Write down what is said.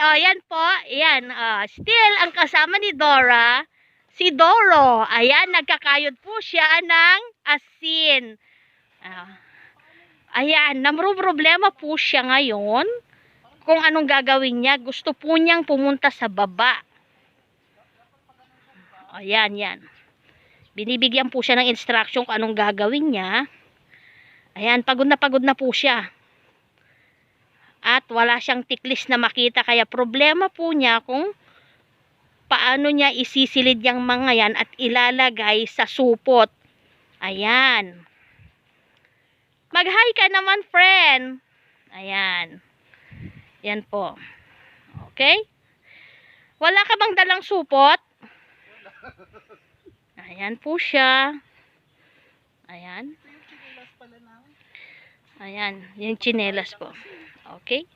oh, yan po. Yan, still, ang kasama ni Dora, si Doro. Ayan, nagkakayod po siya ng asin. Ayan, problema po siya ngayon. Kung anong gagawin niya, gusto po niyang pumunta sa baba. Ayan, yan. Binibigyan po siya ng instruction kung anong gagawin niya. Ayan, pagod na po siya. At wala siyang tiklis na makita, kaya problema po niya kung paano niya isisilid yung mga yan at ilalagay sa supot. Ayan. Mag-hi ka naman, friend. Ayan. Yan po. Okay? Wala ka bang dalang supot? Ayan po siya. Ayan. Ayan, yung tsinelas po. Okay?